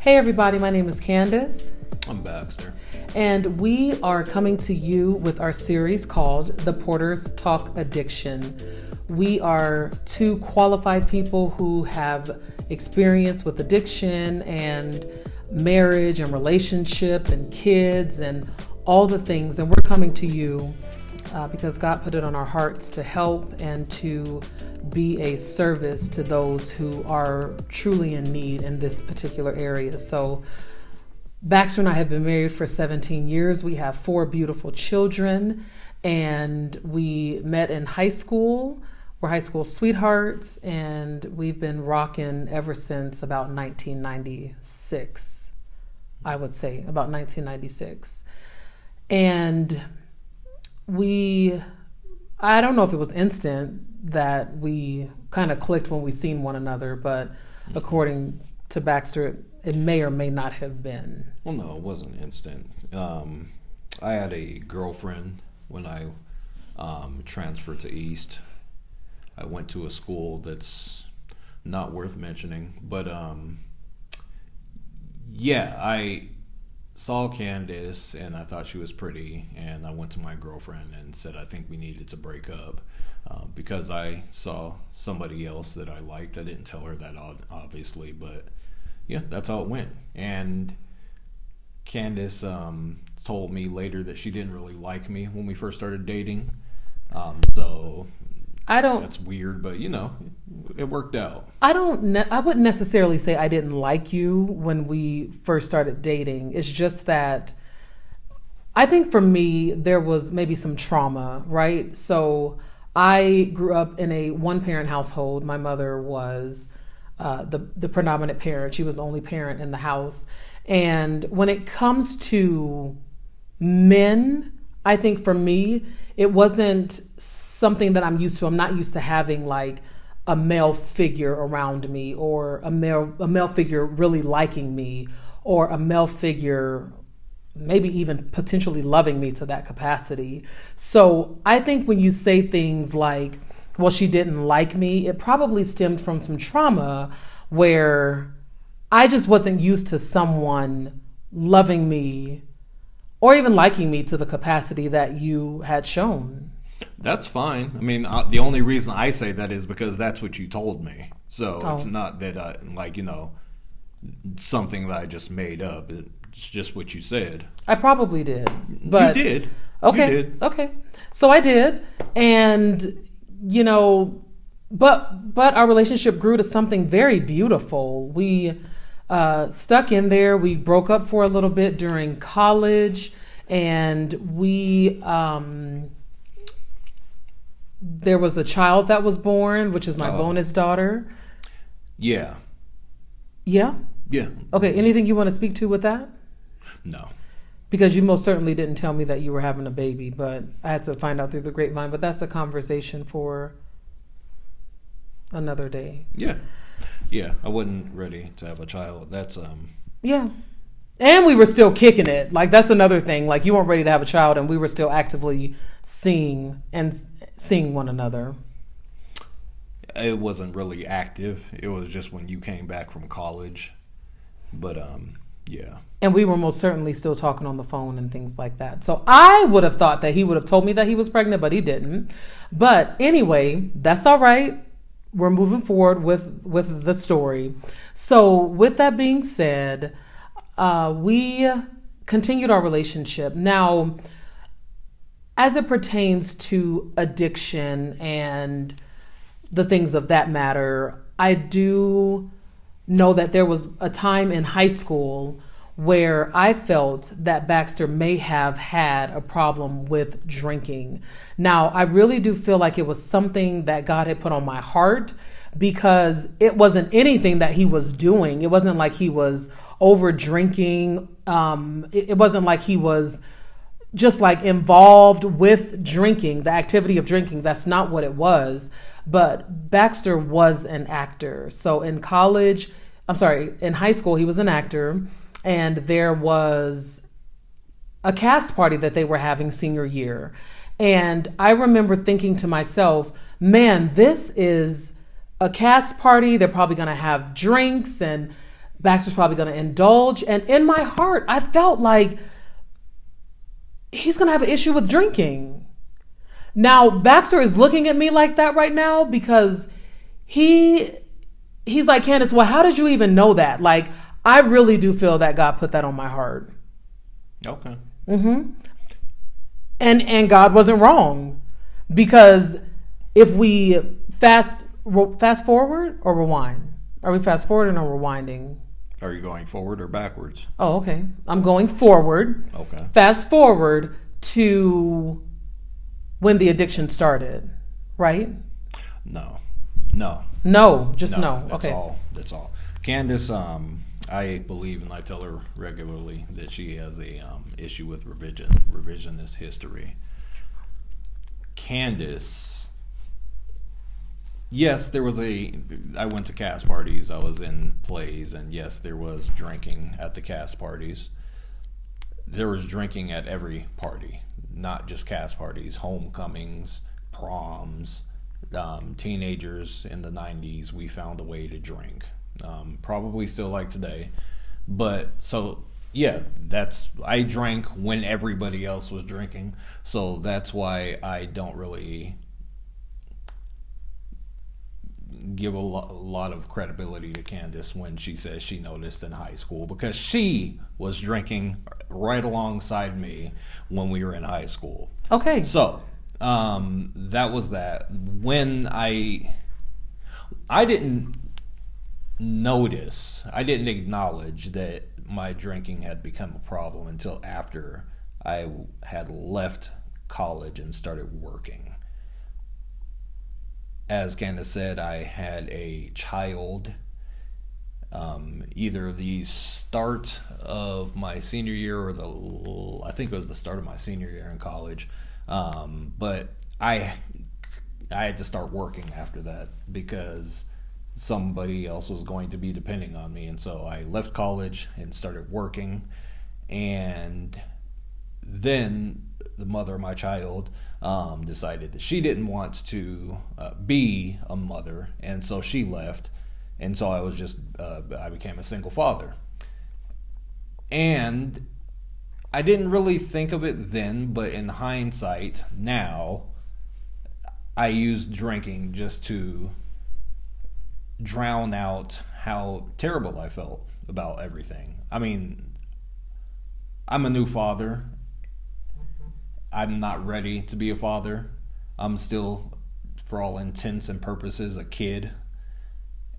Hey everybody, my name is Kandice. I'm Baxter. And we are coming to you with our series called The Porters Talk Addiction. We are two qualified people who have experience with addiction and marriage and relationship and kids and all the things. And we're coming to you because God put it on our hearts to help and to be a service to those who are truly in need in this particular area. So Baxter and I have been married for 17 years. We have 4 beautiful children, and we met in high school. We're high school sweethearts, and we've been rocking ever since about 1996, I would say, about 1996. And I don't know if it was instant that we kind of clicked when we seen one another, but according to Baxter, it may or may not have been. Well, no, it wasn't instant. I had a girlfriend when I transferred to East. I went to a school that's not worth mentioning, but I saw Kandice and I thought she was pretty, and I went to my girlfriend and said I think we needed to break up because I saw somebody else that I liked. I didn't tell her that, obviously, but yeah, that's how it went. And Kandice told me later that she didn't really like me when we first started dating. That's weird, but it worked out. I wouldn't necessarily say I didn't like you when we first started dating. It's just that I think for me, there was maybe some trauma, right? So I grew up in a one-parent household. My mother was the predominant parent. She was the only parent in the house. And when it comes to men, I think for me, it wasn't something that I'm used to. I'm not used to having like a male figure around me, or a male figure really liking me, or a male figure maybe even potentially loving me to that capacity. So I think when you say things like, well, she didn't like me, it probably stemmed from some trauma where I just wasn't used to someone loving me or even liking me to the capacity that you had shown. That's fine. I mean, the only reason I say that is because that's what you told me. So It's not that something that I just made up. It's just what you said. I probably did. But you did. Okay. You did. Okay. So I did. And, but our relationship grew to something very beautiful. We stuck in there. We broke up for a little bit during college, and there was a child that was born, which is my bonus daughter. Yeah. Yeah? Yeah. Okay, anything you want to speak to with that? No. Because you most certainly didn't tell me that you were having a baby, but I had to find out through the grapevine. But that's a conversation for another day. Yeah. Yeah, I wasn't ready to have a child. That's Yeah. And we were still kicking it. Like, that's another thing. Like, you weren't ready to have a child, and we were still actively seeing one another. It wasn't really active. It was just when you came back from college. But yeah. And we were most certainly still talking on the phone and things like that. So I would have thought that he would have told me that he was pregnant, but he didn't. But anyway, that's all right. We're moving forward with the story. So with that being said, we continued our relationship. Now, as it pertains to addiction and the things of that matter, I do know that there was a time in high school where I felt that Baxter may have had a problem with drinking. Now, I really do feel like it was something that God had put on my heart, because it wasn't anything that he was doing. It wasn't like he was over drinking. It wasn't like he was just like involved with drinking, the activity of drinking. That's not what it was. But Baxter was an actor. So in high school, he was an actor. And there was a cast party that they were having senior year. And I remember thinking to myself, man, this is a cast party. They're probably going to have drinks and Baxter's probably going to indulge. And in my heart, I felt like he's going to have an issue with drinking. Now, Baxter is looking at me like that right now because he's like, Kandice, well, how did you even know that? Like, I really do feel that God put that on my heart. Okay. Mm-hmm. And God wasn't wrong, because if we fast forward or rewind, are we fast forwarding or rewinding? Are you going forward or backwards? Oh, okay. I'm going forward. Okay. Fast forward to when the addiction started, right? No. Just no. Okay. That's all. Kandice, I believe, and I tell her regularly, that she has a issue with revisionist history. Kandice, yes, I went to cast parties, I was in plays, and yes, there was drinking at the cast parties. There was drinking at every party, not just cast parties, homecomings, proms, teenagers in the 90s, we found a way to drink. Probably still like today. But so, yeah, I drank when everybody else was drinking. So that's why I don't really give a lot of credibility to Kandice when she says she noticed in high school, because she was drinking right alongside me when we were in high school. Okay. So that was that. When I didn't notice, I didn't acknowledge that my drinking had become a problem until after I had left college and started working. As Kandice said, I had a child either the start of my senior year or I think it was the start of my senior year in college. But I had to start working after that because somebody else was going to be depending on me. And so I left college and started working. And then the mother of my child decided that she didn't want to be a mother. And so she left. And so I became a single father. And I didn't really think of it then, but in hindsight, now, I used drinking just to drown out how terrible I felt about everything. I mean, I'm a new father. I'm not ready to be a father. I'm still, for all intents and purposes, a kid.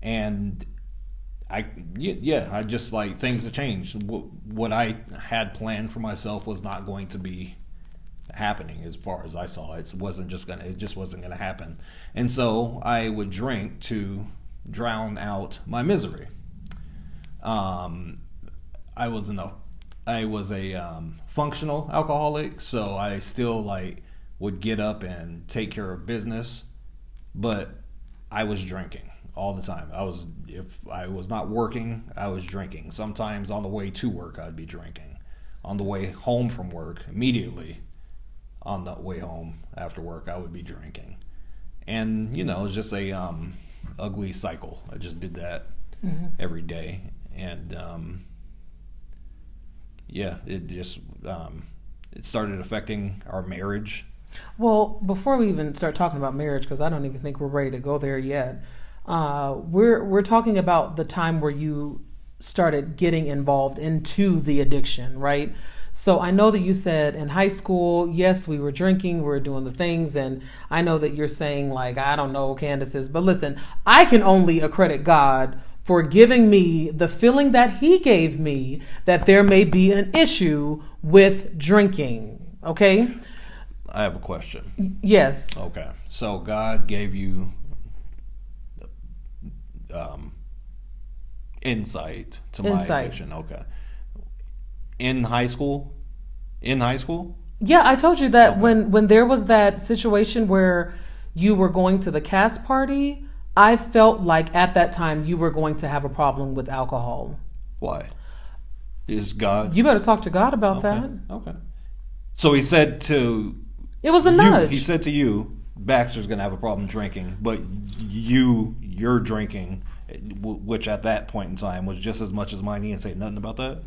And I just like things have changed. What I had planned for myself was not going to be happening as far as I saw it. It just wasn't gonna happen. And so I would drink to drown out my misery. I was a functional alcoholic, so I still would get up and take care of business, but I was drinking all the time. If I was not working, I was drinking. Sometimes on the way to work, I'd be drinking. On the way home from work, immediately on the way home after work, I would be drinking. And, it was just a ugly cycle. I just did that every day. And, it just, it started affecting our marriage. Well, before we even start talking about marriage, because I don't even think we're ready to go there yet, we're talking about the time where you started getting involved into the addiction, right? So I know that you said in high school, yes, we were drinking, we were doing the things, and I know that you're saying I don't know, Kandice, but listen, I can only accredit God for giving me the feeling that he gave me that there may be an issue with drinking, okay? I have a question. Yes. Okay. So God gave you insight to my addiction. Okay. In high school? Yeah, I told you that when there was that situation where you were going to the cast party, I felt like at that time you were going to have a problem with alcohol. Why? Is God? You better talk to God about that. Okay. So he said to... It was a nudge. He said to you, Baxter's going to have a problem drinking, but you're drinking which at that point in time was just as much as mine. He didn't say nothing about that.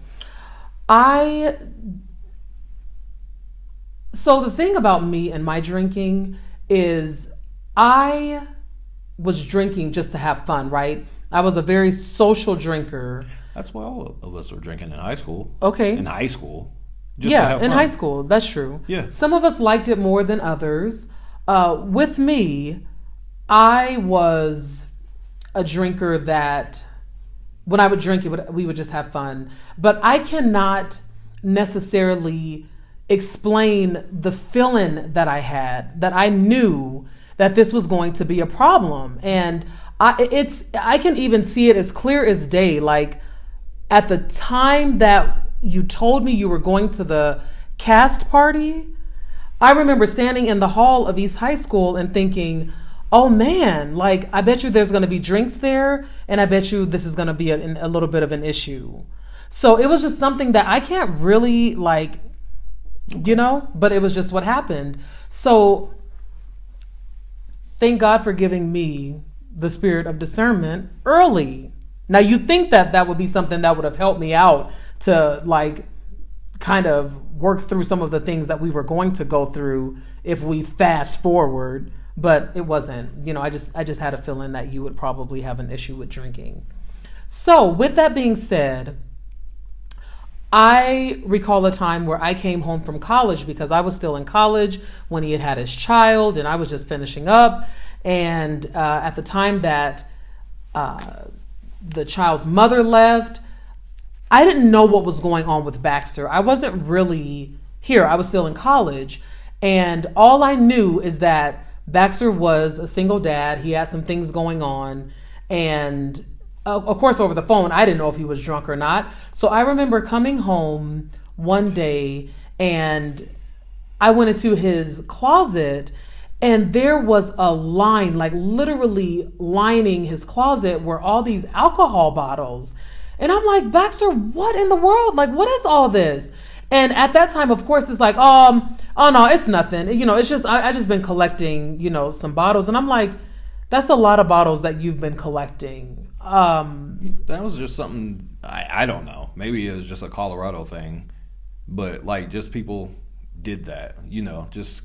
So the thing about me and my drinking is I was drinking just to have fun, right? I was a very social drinker. That's why all of us were drinking in high school. Okay. In high school. Just to have in fun. high school. That's true. Yeah. Some of us liked it more than others. With me, I was a drinker that when I would drink, we would just have fun. But I cannot necessarily explain the feeling that I had, that I knew that this was going to be a problem. And I can even see it as clear as day. Like at the time that you told me you were going to the cast party, I remember standing in the hall of East High School and thinking, oh man, like I bet you there's going to be drinks there, and I bet you this is going to be a little bit of an issue. So it was just something that I can't really but it was just what happened. So thank God for giving me the spirit of discernment early. Now you'd think that would be something that would have helped me out to kind of work through some of the things that we were going to go through if we fast forward, but it wasn't. I just had a feeling that you would probably have an issue with drinking. So with that being said, I recall a time where I came home from college because I was still in college when he had his child and I was just finishing up. And at the time that the child's mother left, I didn't know what was going on with Baxter. I wasn't really here. I was still in college. And all I knew is that Baxter was a single dad. He had some things going on. And of course, over the phone, I didn't know if he was drunk or not. So I remember coming home one day and I went into his closet and there was a line, like literally lining his closet, were all these alcohol bottles. And I'm like, Baxter, what in the world? Like, what is all this? And at that time, of course, it's like, oh no, it's nothing. It's just, I just been collecting, some bottles. And I'm like, that's a lot of bottles that you've been collecting. That was just something, I don't know. Maybe it was just a Colorado thing, but just people did that, just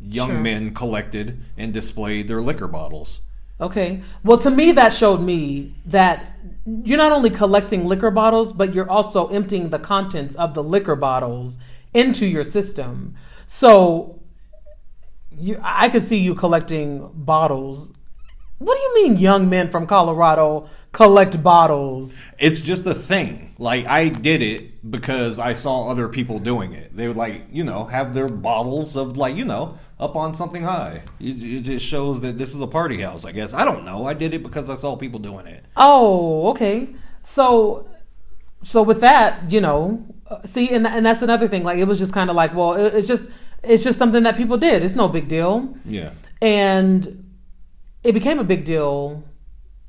young men collected and displayed their liquor bottles. Okay. Well, to me, that showed me that you're not only collecting liquor bottles, but you're also emptying the contents of the liquor bottles into your system. So I could see you collecting bottles. What do you mean young men from Colorado collect bottles? It's just a thing. I did it because I saw other people doing it. They would have their bottles of up on something high. It just shows that this is a party house, I guess. I don't know. I did it because I saw people doing it. Oh, okay. So with that, see, and that's another thing. It was just kind of well, it's just something that people did. It's no big deal. Yeah. And it became a big deal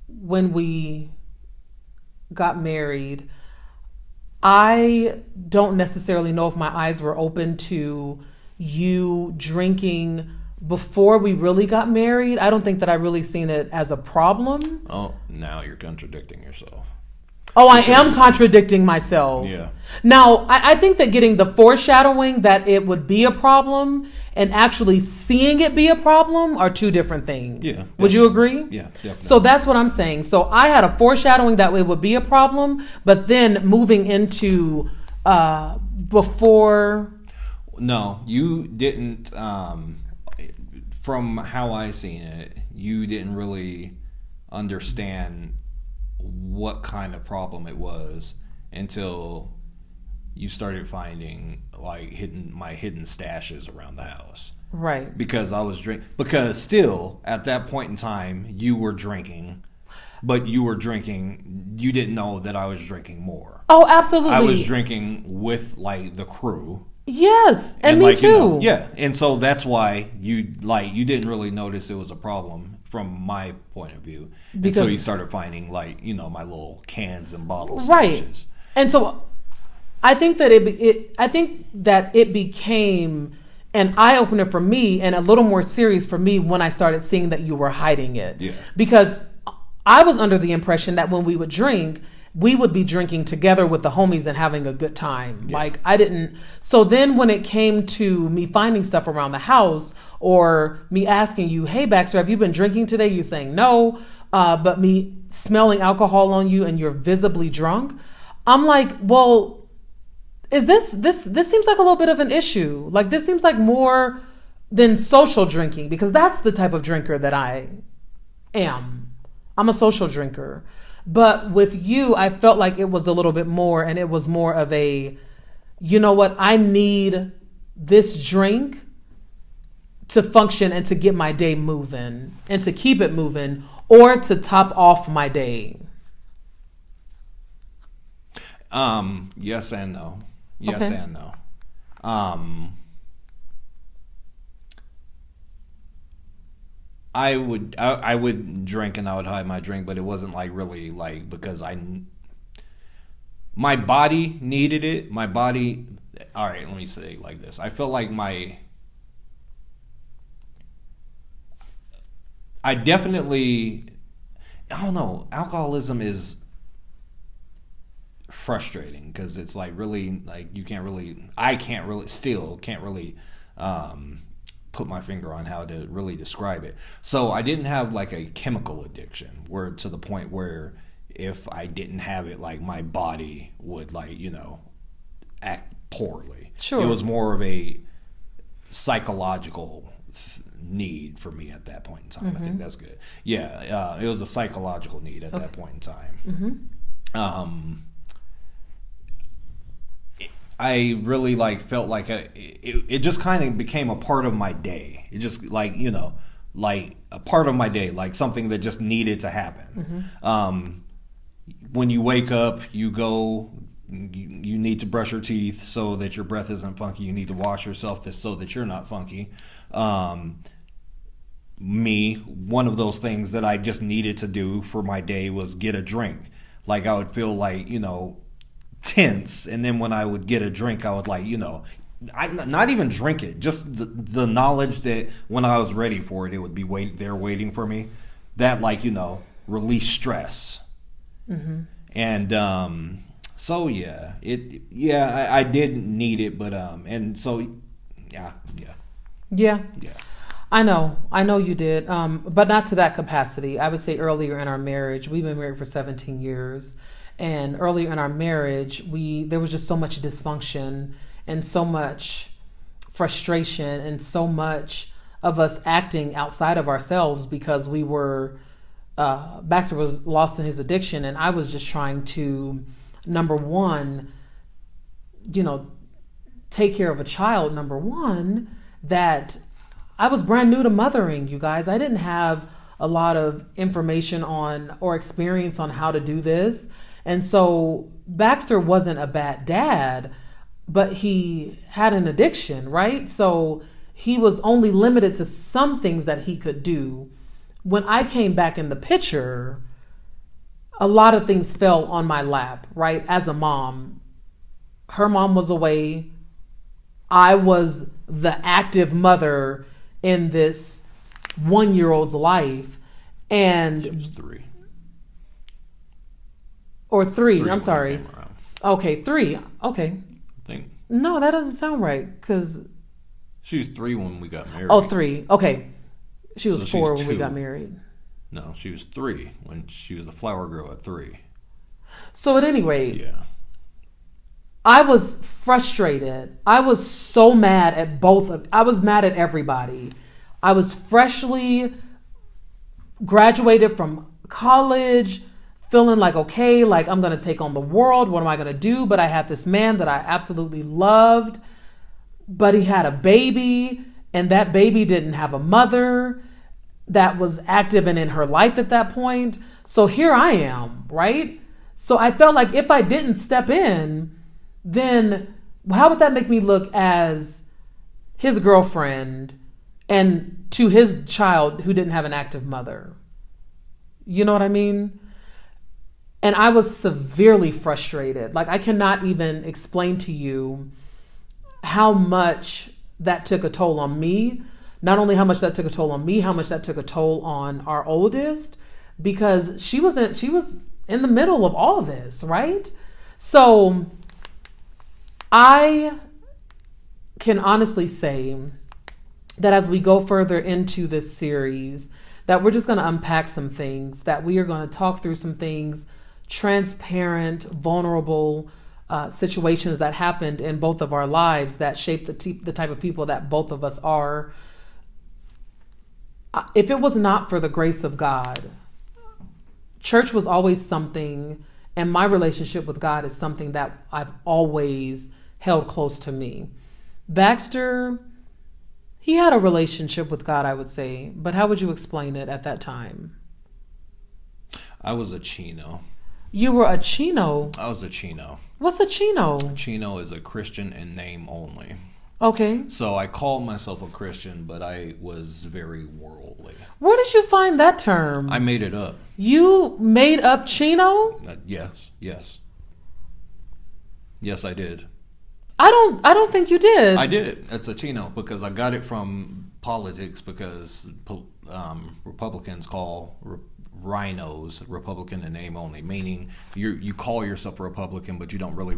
when we got married. I don't necessarily know if my eyes were open to you drinking before we really got married. I don't think that I really seen it as a problem. Oh, now you're contradicting yourself. Oh, I am contradicting myself. Yeah. Now, I think that getting the foreshadowing that it would be a problem and actually seeing it be a problem are two different things. Yeah. Would you agree? Yeah, definitely. So that's what I'm saying. So I had a foreshadowing that it would be a problem, but then moving into before. No, you didn't. From how I seen it, you didn't really understand what kind of problem it was until you started finding my hidden stashes around the house. Right. Because I was because still at that point in time you were drinking, but you didn't know that I was drinking more. Oh, absolutely. I was drinking with the crew. Yes, and me too. Yeah, and so that's why you didn't really notice it was a problem from my point of view until you started finding my little cans and bottles. Right, stashes. And so I think that it became an eye opener for me and a little more serious for me when I started seeing that you were hiding it. Yeah, because I was under the impression that when we would drink, we would be drinking together with the homies and having a good time. Yeah. Like I didn't. So then when it came to me finding stuff around the house or me asking you, hey, Baxter, have you been drinking today? You saying no, but me smelling alcohol on you and you're visibly drunk. I'm like, well, is this seems like a little bit of an issue. Like this seems like more than social drinking, because that's the type of drinker that I am. I'm a social drinker. But with you, I felt like it was a little bit more, and it was more of a, you know what, I need this drink to function and to get my day moving and to keep it moving or to top off my day. Yes and no. Yes okay. And no. I would drink and I would hide my drink, but it wasn't like really like because my body needed it. My body, all right, let me say it like this. I felt like I don't know, alcoholism is frustrating because it's like really like I still can't really put my finger on how to really describe it. So I didn't have like a chemical addiction where to the point where if I didn't have it, like my body would like, you know, act poorly. Sure. It was more of a psychological need for me at that point in time. I think that's good. Yeah. It was a psychological need at that point in time. I really like felt like it just kind of became a part of my day. It just like, you know, like a part of my day, like something that just needed to happen. When you wake up, you go, you need to brush your teeth so that your breath isn't funky. You need to wash yourself so that you're not funky. One of those things that I just needed to do for my day was get a drink. Like I would feel like, you know, tense, and then when I would get a drink, I would like, you know, not even drink it, just the knowledge that when I was ready for it, it would be waiting for me. That like, you know, release stress. And so yeah, I did need it, but and so yeah. I know you did, but not to that capacity. I would say earlier in our marriage, we've been married for 17 years. And earlier in our marriage, there was just so much dysfunction and so much frustration and so much of us acting outside of ourselves because we were, Baxter was lost in his addiction, and I was just trying to, number one, you know, take care of a child, number one, that I was brand new to mothering, you guys. I didn't have a lot of information on or experience on how to do this. And so Baxter wasn't a bad dad, but he had an addiction, right? So he was only limited to some things that he could do. When I came back in the picture, a lot of things fell on my lap, right? As a mom, her mom was away. I was the active mother in this 1-year-old's life. And she was 3. Or 3, I'm sorry. Okay, 3. Okay. I think. No, that doesn't sound right, because... She was 3 when we got married. Oh, 3. Okay. She was 4 when we got married. No, she was 3 when she was a flower girl at 3. So at any rate... Yeah. I was frustrated. I was so mad at I was mad at everybody. I was freshly graduated from college, feeling like, okay, like I'm going to take on the world. What am I going to do? But I had this man that I absolutely loved, but he had a baby, and that baby didn't have a mother that was active and in her life at that point. So here I am, right? So I felt like if I didn't step in, then how would that make me look as his girlfriend and to his child who didn't have an active mother? You know what I mean? And I was severely frustrated. Like, I cannot even explain to you how much that took a toll on me. Not only how much that took a toll on me, how much that took a toll on our oldest, because she was in the middle of all this, right? So I can honestly say that as we go further into this series, that we're just going to unpack some things, that we are going to talk through some things, transparent, vulnerable situations that happened in both of our lives that shaped the type of people that both of us are. If it was not for the grace of God, church was always something, and my relationship with God is something that I've always held close to me. Baxter, he had a relationship with God, I would say, but how would you explain it at that time? I was a Chino. You were a Chino? I was a Chino. What's a Chino? Chino is a Christian in name only. Okay. So I called myself a Christian, but I was very worldly. Where did you find that term? I made it up. You made up Chino? Yes. Yes, I did. I don't think you did. I did. It's a Chino because I got it from politics because Republicans call rhinos Republican in name only, meaning you call yourself a Republican, but you don't really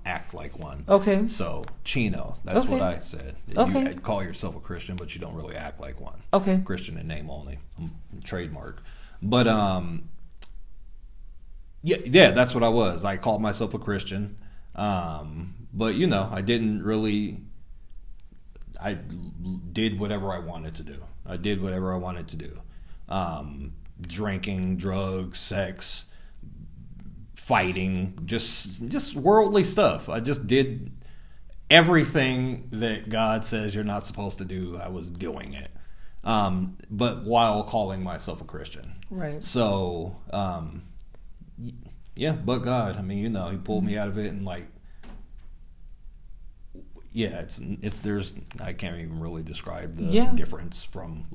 act like one. Okay. So Chino, that's Okay. what I said. Okay. You call yourself a Christian, but you don't really act like one. Okay. Christian in name only, trademark. But yeah, that's what I was. I called myself a Christian, but I didn't really. I did whatever I wanted to do. Drinking, drugs, sex, fighting, just worldly stuff. I just did everything that God says you're not supposed to do. I was doing it, but while calling myself a Christian. Right. So, yeah, but God, I mean, He pulled me out of it, and there's I can't even really describe the difference from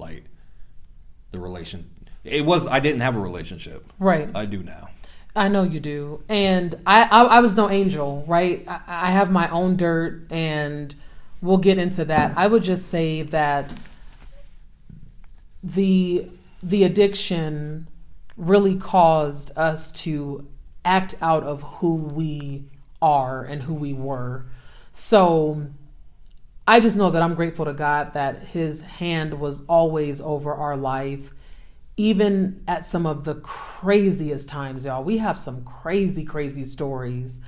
the relation. I didn't have a relationship. Right. I do now. I know you do. And I was no angel, right? I have my own dirt, and we'll get into that. I would just say that the addiction really caused us to act out of who we are and who we were. So I just know that I'm grateful to God that His hand was always over our life. Even at some of the craziest times, y'all. We have some crazy, crazy stories.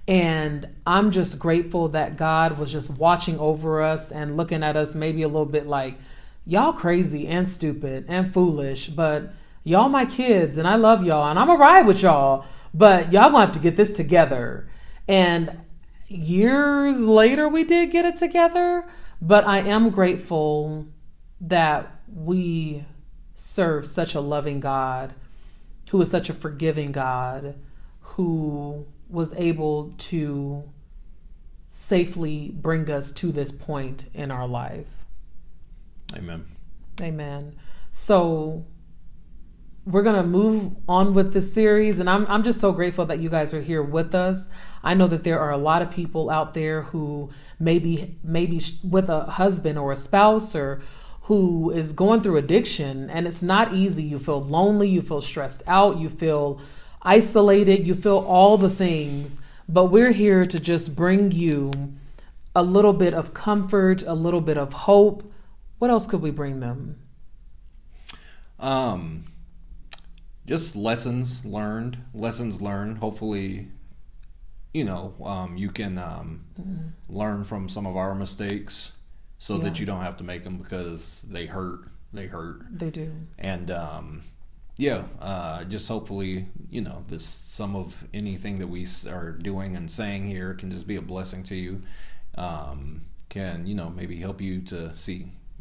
And I'm just grateful that God was just watching over us and looking at us maybe a little bit like, y'all crazy and stupid and foolish, but y'all my kids and I love y'all and I'm gonna ride with y'all, but y'all gonna have to get this together. And years later, we did get it together, but I am grateful that we serve such a loving God, who is such a forgiving God, who was able to safely bring us to this point in our life. Amen. Amen. So we're going to move on with this series, and I'm just so grateful that you guys are here with us. I know that there are a lot of people out there who maybe with a husband or a spouse or who is going through addiction, and it's not easy. You feel lonely, you feel stressed out, you feel isolated, you feel all the things, but we're here to just bring you a little bit of comfort, a little bit of hope. What else could we bring them? Just lessons learned. Hopefully, you can learn from some of our mistakes so that you don't have to make them, because they hurt. They do. And just hopefully, some of anything that we are doing and saying here can just be a blessing to you. Can maybe help you to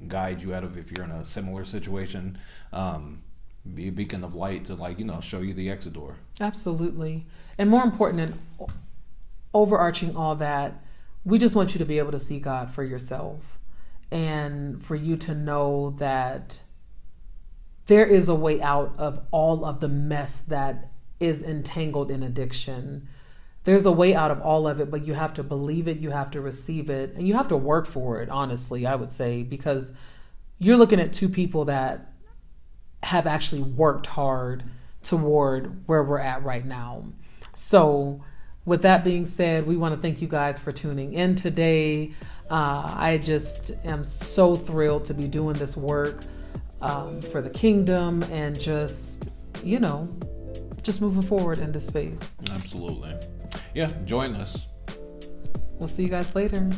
guide you out of, if you're in a similar situation, be a beacon of light to show you the exit door. Absolutely. And more important than overarching all that, we just want you to be able to see God for yourself, and for you to know that there is a way out of all of the mess that is entangled in addiction. There's a way out of all of it, but you have to believe it, you have to receive it, and you have to work for it, honestly, I would say, because you're looking at two people that have actually worked hard toward where we're at right now. So with that being said, we want to thank you guys for tuning in today. I just am so thrilled to be doing this work for the kingdom and just moving forward in this space. Absolutely. Yeah, join us. We'll see you guys later.